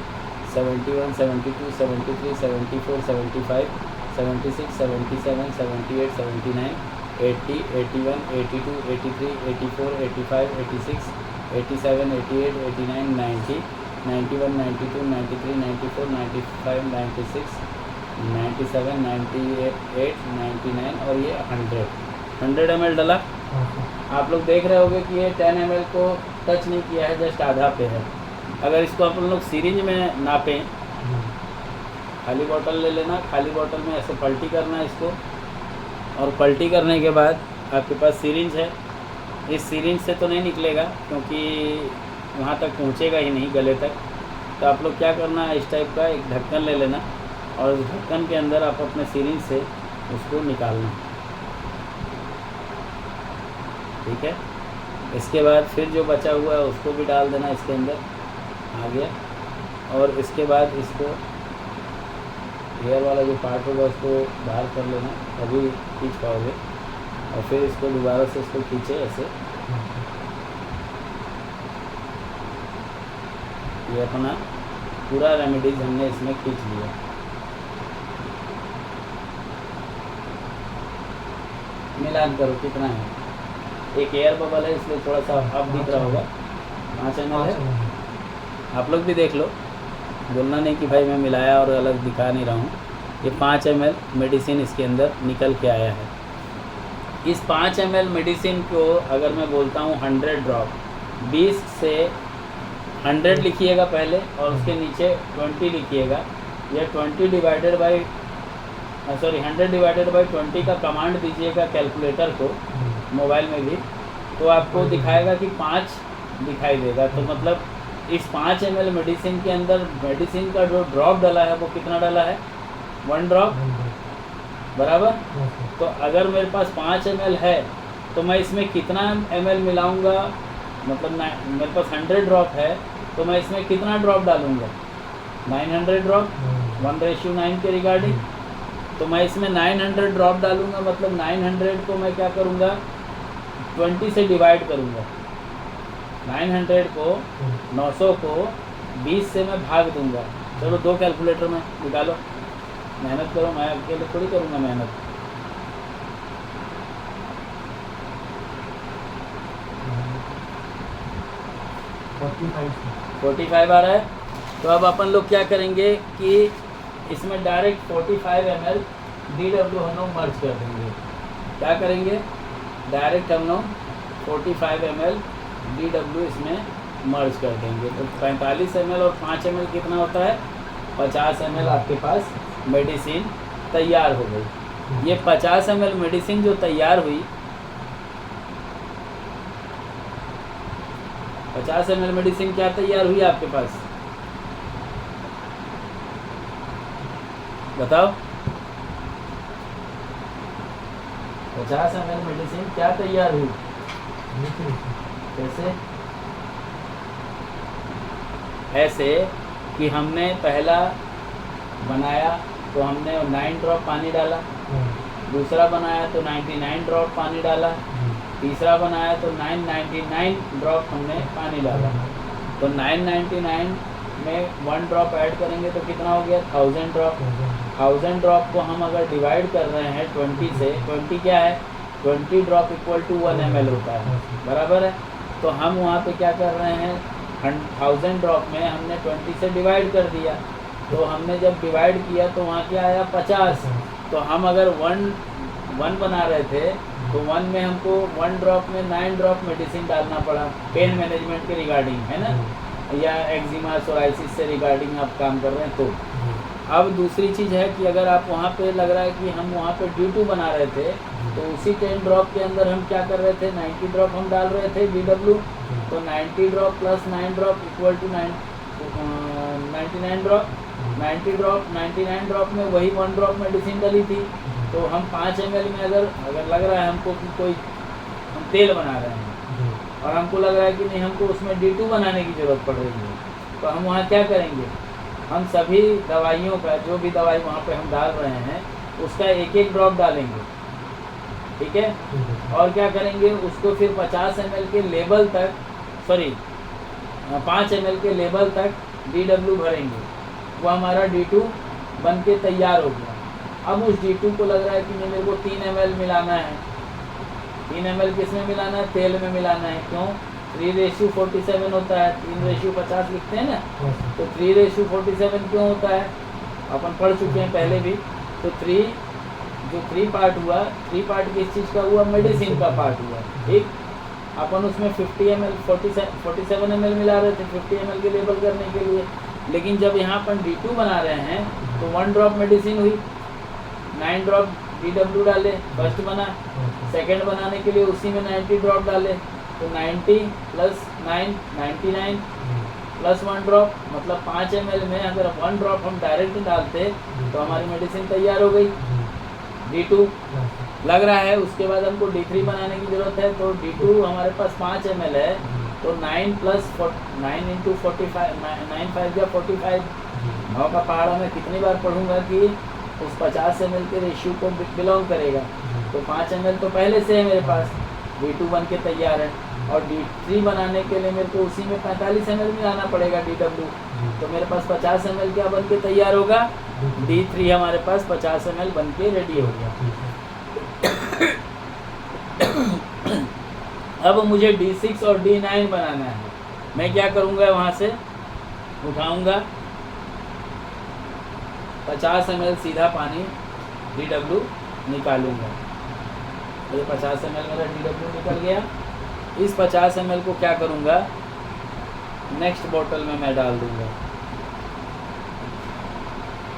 Speaker 1: 71 72 73 74 75 76 77 78 79 80 81 82 83 84 85 86 87 88 89 90 91 92 93 94 95 96 97 98 99 और ये 100 ml डाला। आप लोग देख रहे होंगे कि ये 10 ml को टच नहीं किया है, जस्ट आधा पे है। अगर इसको अपन लोग सिरिंज में नापें, खाली बोतल ले लेना, खाली बोतल में ऐसे पलटी करना है इसको, और पलटी करने के बाद आपके पास सिरिंज है। इस सिरिंज से तो नहीं निकलेगा क्योंकि वहाँ तक पहुँचेगा ही नहीं, गले तक। तो आप लोग क्या करना है, इस टाइप का एक ढक्कन ले लेना और उस ढक्कन के अंदर आप अपने सिरिंज से उसको निकालना, ठीक है। इसके बाद फिर जो बचा हुआ है उसको भी डाल देना इसके अंदर, आ गया। और इसके बाद इसको एयर वाला जो पार्ट होगा उसको बाहर कर लेना, तभी खींच पाओगे। और फिर इसको दोबारा से इसको खींचे ऐसे, ये अपना पूरा रेमेडीज हमने इसमें खींच लिया। मिलान करो कितना है, एक एयर बबल है इसलिए थोड़ा सा अब दिख रहा होगा, 5 ml है। आप लोग भी देख लो, बोलना नहीं कि भाई मैं मिलाया और अलग दिखा नहीं रहा हूँ। ये 5 ml मेडिसिन इसके अंदर निकल के आया है। इस 5 ml मेडिसिन को अगर मैं बोलता हूँ 100 ड्रॉप, 20 से 100 लिखिएगा पहले और उसके नीचे 20 लिखिएगा। यह 100 डिवाइडेड बाई 20 का कमांड दीजिएगा कैलकुलेटर को, मोबाइल में भी, तो आपको दिखाएगा कि 5 दिखाई देगा। तो मतलब इस 5 ml मेडिसिन के अंदर मेडिसिन का जो ड्रॉप डाला है वो कितना डाला है? 1 ड्रॉप, बराबर। तो अगर मेरे पास 5 ml है तो मैं इसमें कितना ml मिलाऊंगा, मतलब मेरे पास 100 ड्रॉप है तो मैं इसमें कितना ड्रॉप डालूंगा? 900 ड्रॉप, 1:9 के रिगार्डिंग। तो मैं इसमें 900 ड्रॉप डालूंगा, मतलब 900 को मैं क्या करूँगा 20 से डिवाइड करूँगा। 900 को 900 को 20 से मैं भाग दूंगा। चलो 2 कैलकुलेटर में निकालो, मेहनत करो, मैं अकेले थोड़ी करूँगा मेहनत। 45 आ रहा है। तो अब अपन लोग क्या करेंगे कि इसमें डायरेक्ट 45 ml DW हम लोग मर्ज कर देंगे। क्या करेंगे, डायरेक्ट हम लोग 45 ml DW इसमें मर्ज कर देंगे। तो 45 ml और 5 ml कितना होता है, 50 ml आपके पास मेडिसिन तैयार हो गई। ये 50 ml मेडिसिन जो तैयार हुई, 50 ml मेडिसिन क्या तैयार हुई आपके पास, बताओ। 50 ml मेडिसिन क्या तैयार हुई, कैसे? ऐसे कि हमने पहला बनाया तो हमने 9 ड्रॉप पानी डाला, दूसरा बनाया तो 99 ड्रॉप पानी डाला, तीसरा बनाया तो 999 ड्रॉप हमने पानी डाला। तो 999 में 1 ड्रॉप ऐड करेंगे तो कितना हो गया, 1000 ड्रॉप। 1000 ड्रॉप को हम अगर डिवाइड कर रहे हैं 20 से, 20 क्या है, 20 ड्रॉप इक्वल टू 1 ml होता है, बराबर है। तो हम वहाँ पे क्या कर रहे हैं, 1000 ड्रॉप में हमने 20 से डिवाइड कर दिया। तो हमने जब डिवाइड किया तो वहाँ क्या आया, 50। तो हम अगर 1 बना रहे थे तो 1 में हमको 1 ड्रॉप में 9 ड्रॉप मेडिसिन डालना पड़ा, पेन मैनेजमेंट के रिगार्डिंग, है ना, या एक्जिमा सोराइसिस से रिगार्डिंग आप काम कर रहे हैं। तो अब दूसरी चीज़ है कि अगर आप वहाँ पे लग रहा है कि हम वहाँ पे D2 बना रहे थे, तो उसी 10 ड्रॉप के अंदर हम क्या कर रहे थे, 90 ड्रॉप हम डाल रहे थे DW। तो 90 drop plus 9 drop equal to 99 drop. 90 drop 99 drop में वही 1 ड्रॉप मेडिसिन डाली थी। तो हम 5 ml में अगर लग रहा है हमको कि कोई हम तेल बना रहे हैं और हमको लग रहा है कि नहीं हमको उसमें D2 बनाने की ज़रूरत पड़ रही है, तो हम वहाँ क्या करेंगे, हम सभी दवाइयों का जो भी दवाई वहाँ पे हम डाल रहे हैं उसका 1-1 ड्रॉप डालेंगे, ठीक है। और क्या करेंगे, उसको फिर 50 ml के लेवल तक, सॉरी 5 ml के लेवल तक DW भरेंगे। वो हमारा D2 बन के तैयार हो गया। अब उस D2 को लग रहा है कि नहीं मेरे को 3 ml मिलाना है। 3 ml किस में मिलाना है, तेल में मिलाना है। क्यों, 3:47 होता है, 3:50 लिखते हैं ना, तो 3:47 क्यों होता है, अपन पढ़ चुके हैं पहले भी। तो 3 पार्ट हुआ, 3 पार्ट किस चीज़ का हुआ, मेडिसिन का पार्ट हुआ, ठीक। अपन उसमें 50 ml 47 ml मिला रहे थे 50 ml के लेवल करने के लिए, लेकिन जब यहाँ पर D2 बना रहे हैं तो 1 ड्रॉप मेडिसिन हुई, 9 ड्रॉप DW डाले, फर्स्ट बना। सेकंड बनाने के लिए उसी में 90 ड्रॉप डाले, तो 90 प्लस 9 99 प्लस 1 ड्रॉप, मतलब 5 ml में अगर 1 ड्रॉप हम डायरेक्ट डालते तो हमारी मेडिसिन तैयार हो गई। D2 लग रहा है, उसके बाद हमको D3 बनाने की ज़रूरत है। तो D2 हमारे पास 5 ml है, तो 9 प्लस 9 इंटू 45, 9 5 या 45, 9 का पहाड़ा मैं कितनी बार पढ़ूंगा कि उस 50 ml के रेशियो को बिलोंग करेगा। तो 5 ml तो पहले से है मेरे पास, D2 बन के तैयार है। और D3 बनाने के लिए मेरे को उसी में 45 ml मिलाना पड़ेगा DW। तो मेरे पास 50 ml क्या बन के तैयार होगा, D3 हमारे पास 50 ml बन के रेडी हो गया। अब मुझे D6 और D9 बनाना है। मैं क्या करूँगा, वहाँ से उठाऊँगा 50 ml सीधा पानी DW निकालूँगा। ये 50 ml मेरा DW निकल गया। इस 50 ml को क्या करूँगा, नेक्स्ट बोतल में मैं डाल दूँगा।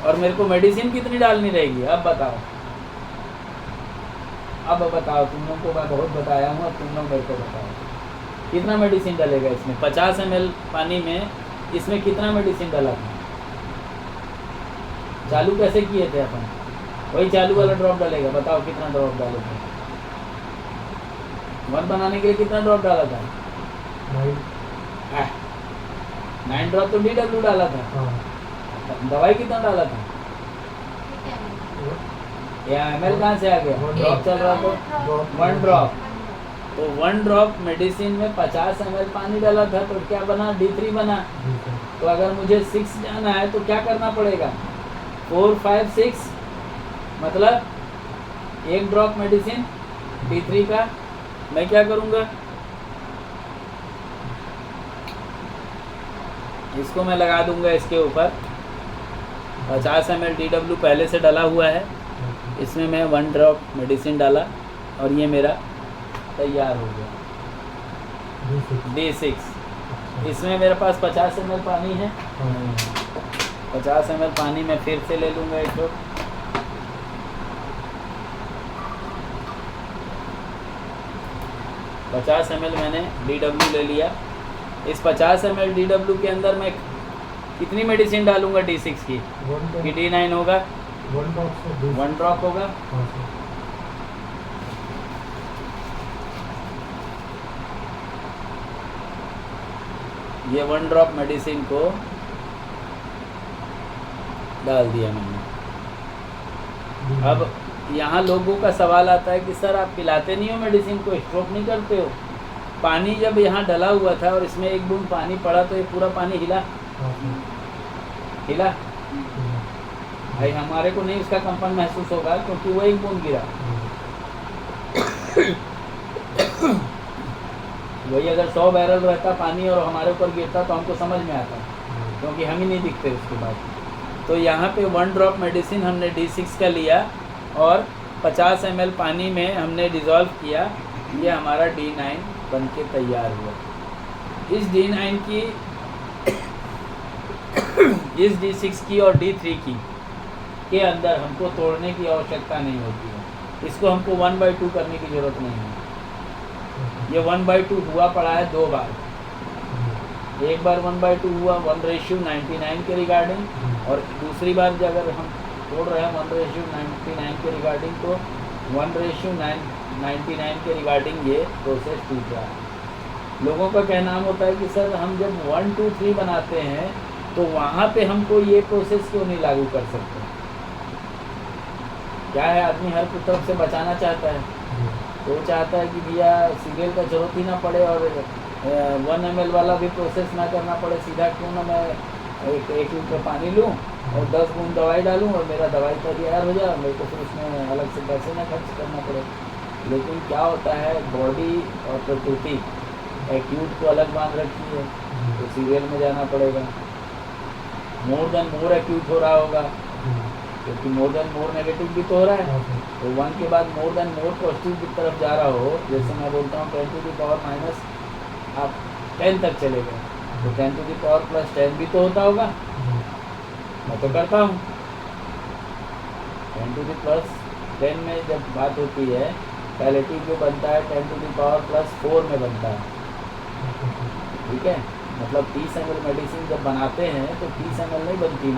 Speaker 1: और मेरे को मेडिसिन कितनी डालनी रहेगी, अब बताओ, अब बताओ। तुम लोगों को मैं बहुत बताया हूँ, अब तुम लोग मेरे को बताओ कितना मेडिसिन डालेगा इसमें। 50 ml पानी में इसमें कितना मेडिसिन डाला था, चालू कैसे किए थे अपन, वही चालू वाला ड्रॉप डालेगा। बताओ कितना ड्रॉप डाले थे, 1 बनाने के लिए कितना ड्रॉप डाला था, 9 ड्रॉप तो DW डाला था। दवाई कितना डाला था, या ml कहाँ से आ गया? ड्रॉप चल रहा तो 1 ड्रॉप, तो 1 ड्रॉप मेडिसिन में 50 ml पानी डाला था तो क्या बना? D3 बना। तो अगर मुझे 6 जाना है तो क्या करना पड़ेगा? 4, 5, 6, मतलब 1 ड्रॉप मेडिसिन D3 का मैं क्या करूँगा? इसको मैं लगा दूंगा इसके ऊपर। 50 ml DW पहले से डाला हुआ है, इसमें मैं 1 ड्रॉप मेडिसिन डाला और ये मेरा तैयार हो गया D6। इसमें मेरे पास 50 ml पानी है, 50 ml पानी मैं फिर से ले लूँगा एक तो। $50 ml मैंने DW ले लिया। इस 50 ml DW के अंदर मैं कितनी मेडिसिन डालूंगा D6 की? कि D9 होगा? 1 ड्रॉप होगा। ये 1 ड्रॉप मेडिसिन को डाल दिया मैंने। अब यहाँ लोगों का सवाल आता है कि सर आप पिलाते नहीं हो मेडिसिन को, स्ट्रोक नहीं करते हो? पानी जब यहाँ डला हुआ था और इसमें 1 बूंद पानी पड़ा तो ये पूरा पानी हिला हिला? भाई हमारे को नहीं उसका कंपन महसूस होगा क्योंकि वो 1 बूंद गिरा। वही अगर 100 बैरल रहता पानी और हमारे ऊपर गिरता तो हमको समझ में आता, क्योंकि हम ही नहीं दिखते उसके बाद। तो यहाँ पे 1 ड्रॉप मेडिसिन हमने D6 का लिया और 50 ml पानी में हमने डिज़ोल्व किया। ये हमारा D9 बन के तैयार हुआ। इस D9 की इस D6 की और D3 की के अंदर हमको तोड़ने की आवश्यकता नहीं होती है। इसको हमको 1/2 करने की ज़रूरत नहीं है। ये 1/2 हुआ पड़ा है 2 बार। एक बार 1/2 हुआ 1:99 के रिगार्डिंग, और दूसरी बार जब अगर हम तोड़ रहे हैं 1:99 के रिगार्डिंग तो 1:99 के रिगार्डिंग ये प्रोसेस टूट रहा है। लोगों का कहना होता है कि सर हम जब 1, 2, 3 बनाते हैं तो वहाँ पे हमको ये प्रोसेस क्यों नहीं लागू कर सकते? क्या है, आदमी हर तरफ से बचाना चाहता है, तो वो चाहता है कि भैया सीरियल का जरूरत ही ना पड़े और 1 ml वाला भी प्रोसेस ना करना पड़े। सीधा क्यों ना मैं एक लीटर पानी लूँ और 10 बूंद दवाई डालूँ और मेरा दवाई तैयार हो जाए, मेरे को फिर उसमें अलग से पैसे ना खर्च करना पड़े। लेकिन क्या होता है, बॉडी और प्रकृति एक्यूट को अलग बांध रखी है, तो सीरियल में जाना पड़ेगा। मोर देन मोर एक्यूट हो रहा होगा, क्योंकि मोर देन मोर नेगेटिव भी तो हो रहा है। तो 1 के बाद मोर देन मोर पॉजिटिव की तरफ जा रहा हो, जैसे मैं बोलता हूँ 10 to the power माइनस आप 10 तक चले गए, तो 10 to the power प्लस 10 भी तो होता होगा। मैं तो करता हूँ 10 to the प्लस 10 में जब बात होती है, पैलेटिव जो बनता है 10 to the power प्लस 4 में बनता है। ठीक है, मतलब 30 ml मेडिसिन जब बनाते हैं तो 30 ml नहीं बनती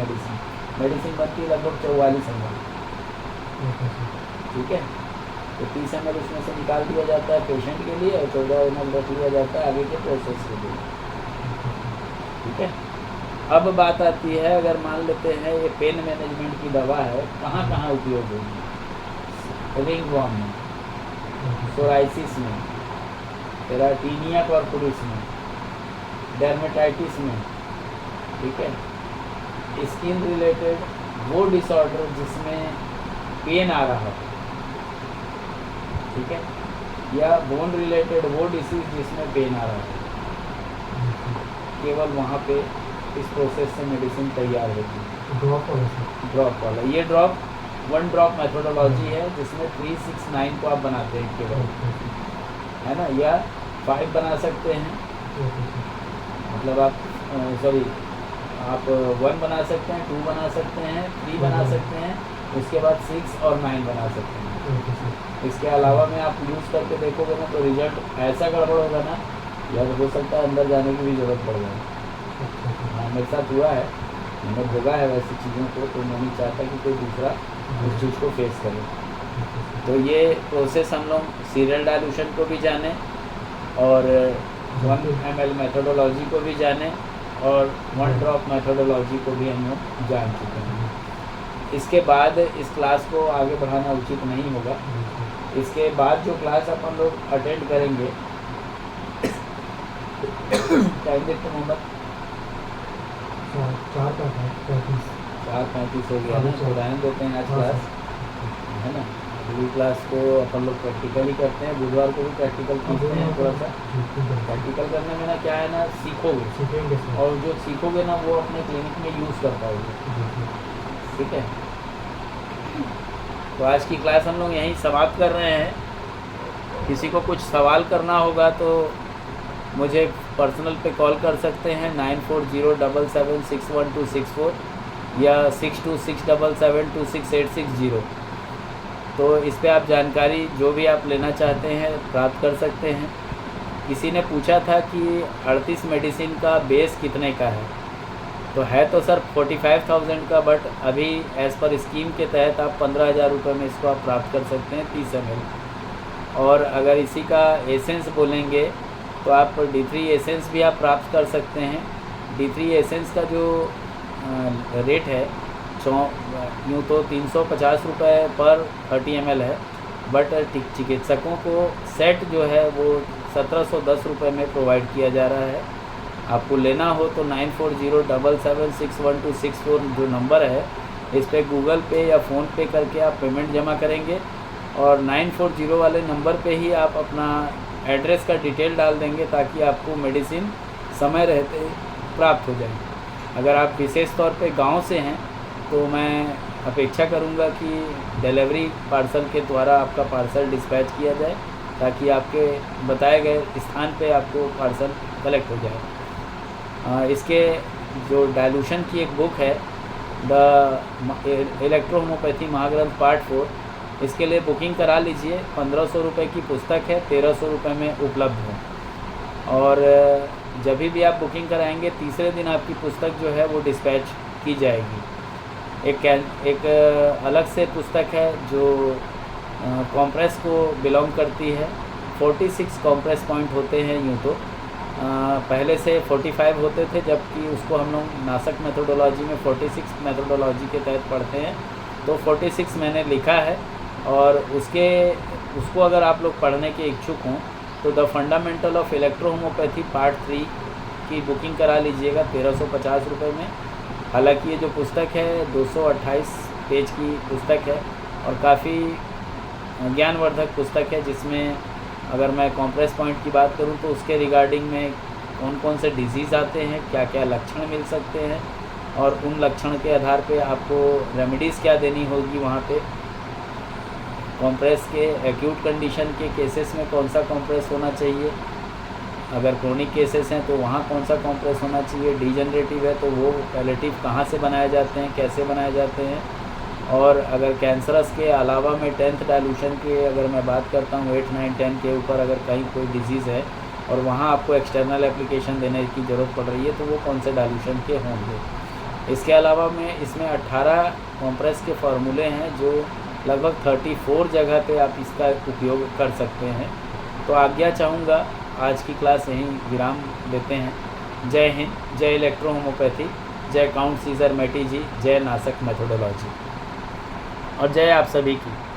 Speaker 1: मेडिसिन बनती है लगभग 44 ml। ठीक है, तो 30 ml उसमें से निकाल दिया जाता है पेशेंट के लिए और 14 ml रख लिया जाता है आगे के प्रोसेस के लिए। ठीक है, अब बात आती है, अगर मान लेते हैं ये पेन मैनेजमेंट की दवा है, कहाँ कहाँ उपयोग होगी? रिंगवॉर्म में, सोराइसिस में, टेराटीनिया कॉर्पोरिस में, डर्मेटाइटिस में। ठीक है, स्किन रिलेटेड वो डिसऑर्डर जिसमें पेन आ रहा हो, ठीक है, या बोन रिलेटेड वो डिसीज जिसमें पेन आ रहा हो, केवल वहाँ पे इस प्रोसेस से मेडिसिन तैयार होती है। ड्रॉप वाला ये ड्रॉप 1 ड्रॉप मेथोडोलॉजी है, जिसमें 3, 6, 9 को आप बनाते हैं केवल, है ना, या 5 बना सकते हैं, मतलब आप 1 बना सकते हैं, 2 बना सकते हैं, 3 बना सकते हैं, उसके बाद 6 और 9 बना सकते हैं। इसके अलावा में आप यूज़ करके देखोगे ना तो रिजल्ट ऐसा गड़बड़ होगा ना, या हो सकता है अंदर जाने की भी ज़रूरत पड़ जाए। हाँ, मेरे साथ हुआ है, मैंने भोगा है वैसी चीज़ों को, तो मैं नहीं चाहता कि कोई दूसरा उस चीज़ को फेस करे। तो ये प्रोसेस हम लोग सीरियल डाइल्यूशन को भी जाने और 1 ml मेथोडोलॉजी को भी जाने और 1 ड्रॉप मेथोडोलॉजी को भी हम लोग जान चुके हैं। इसके बाद इस क्लास को आगे बढ़ाना उचित नहीं होगा। इसके बाद जो क्लास अपन लोग अटेंड करेंगे टाइम देखते मोहम्मद 4:35 हो गया ना, तो रहने देते हैं आज क्लास, है ना। अगली क्लास को अपन लोग प्रैक्टिकल ही करते हैं, बुधवार को भी प्रैक्टिकल करते हैं। थोड़ा सा प्रैक्टिकल करने में ना क्या है ना, सीखोगे और जो सीखोगे ना वो अपने क्लिनिक में यूज़ कर पाओगे, ठीक है। तो आज की क्लास हम लोग यहीं समाप्त कर रहे हैं। किसी को कुछ सवाल करना होगा तो मुझे पर्सनल पे कॉल कर सकते हैं 9407761264 या 6267726860। तो इस पे आप जानकारी जो भी आप लेना चाहते हैं प्राप्त कर सकते हैं। किसी ने पूछा था कि 38 मेडिसिन का बेस कितने का है, तो है तो सर 45,000 का, बट अभी एज़ पर स्कीम के तहत आप 15,000 रुपये में इसको आप प्राप्त कर सकते हैं 30 ml। और अगर इसी का एसेंस बोलेंगे तो आप D3 एसेंस भी आप प्राप्त कर सकते हैं। D3 एसेंस का जो रेट है यूँ तो 350 रुपये पर 30 ml है, बट चिकित्सकों को सेट जो है वो 1710 रुपये में प्रोवाइड किया जा रहा है। आपको लेना हो तो 9407761264 जो नंबर है इस पर गूगल पे या फ़ोन पे करके आप पेमेंट जमा करेंगे और 940 वाले नंबर पे ही आप अपना एड्रेस का डिटेल डाल देंगे ताकि आपको मेडिसिन समय रहते प्राप्त हो जाए। अगर आप विशेष तौर पे गांव से हैं तो मैं अपेक्षा करूंगा कि डिलीवरी पार्सल के द्वारा आपका पार्सल डिस्पैच किया जाए ताकि आपके बताए गए स्थान पे आपको पार्सल कलेक्ट हो जाए। इसके जो डाइल्यूशन की एक बुक है द इलेक्ट्रो होम्योपैथी महाग्रंथ पार्ट 4, इसके लिए बुकिंग करा लीजिए। 1500 रुपये की पुस्तक है, 1300 रुपये में उपलब्ध है। और जब भी आप बुकिंग कराएंगे तीसरे दिन आपकी पुस्तक जो है वो डिस्पैच की जाएगी। एक अलग से पुस्तक है जो कॉम्प्रेस को बिलोंग करती है। 46 कॉम्प्रेस पॉइंट होते हैं यूँ तो, पहले से 45 होते थे, जबकि उसको हम लोग नासक मेथोडोलॉजी में 46 मेथोडोलॉजी के तहत पढ़ते हैं। तो 46 मैंने लिखा है और उसको अगर आप लोग पढ़ने के इच्छुक हों तो the fundamental of electro homeopathy part 3 की बुकिंग करा लीजिएगा 1350 रुपये में। हालांकि ये जो पुस्तक है 228 पेज की पुस्तक है और काफ़ी ज्ञानवर्धक पुस्तक है, जिसमें अगर मैं कॉम्प्रेस पॉइंट की बात करूं तो उसके रिगार्डिंग में कौन कौन से डिजीज़ आते हैं, क्या क्या लक्षण मिल सकते हैं और उन लक्षण के आधार पे आपको रेमेडीज़ क्या देनी होगी वहाँ पे। कॉम्प्रेस के एक्यूट कंडीशन के केसेस में कौन सा कॉम्प्रेस होना चाहिए, अगर क्रोनिक केसेस हैं तो वहाँ कौन सा कॉम्प्रेस होना चाहिए, डीजनरेटिव है तो वो पैलेटिव कहाँ से बनाए जाते हैं, कैसे बनाए जाते हैं। और अगर कैंसरस के अलावा में 10th डाइल्यूशन के अगर मैं बात करता हूँ 8, 9, 10 के ऊपर अगर कहीं कोई डिजीज़ है और वहाँ आपको एक्सटर्नल एप्लीकेशन देने की ज़रूरत पड़ रही है तो वो कौन से डाइल्यूशन के होंगे। इसके अलावा में इसमें 18 कॉम्प्रेस के फार्मूले हैं जो लगभग 34 जगह पे आप इसका उपयोग कर सकते हैं। तो आज्ञा चाहूँगा, आज की क्लास यहीं विराम देते हैं। जय हिंद, जय इलेक्ट्रो होम्योपैथी, जय काउंट सीजर मैटी जी, जय नासक मेथोडोलॉजी और जय आप सभी की।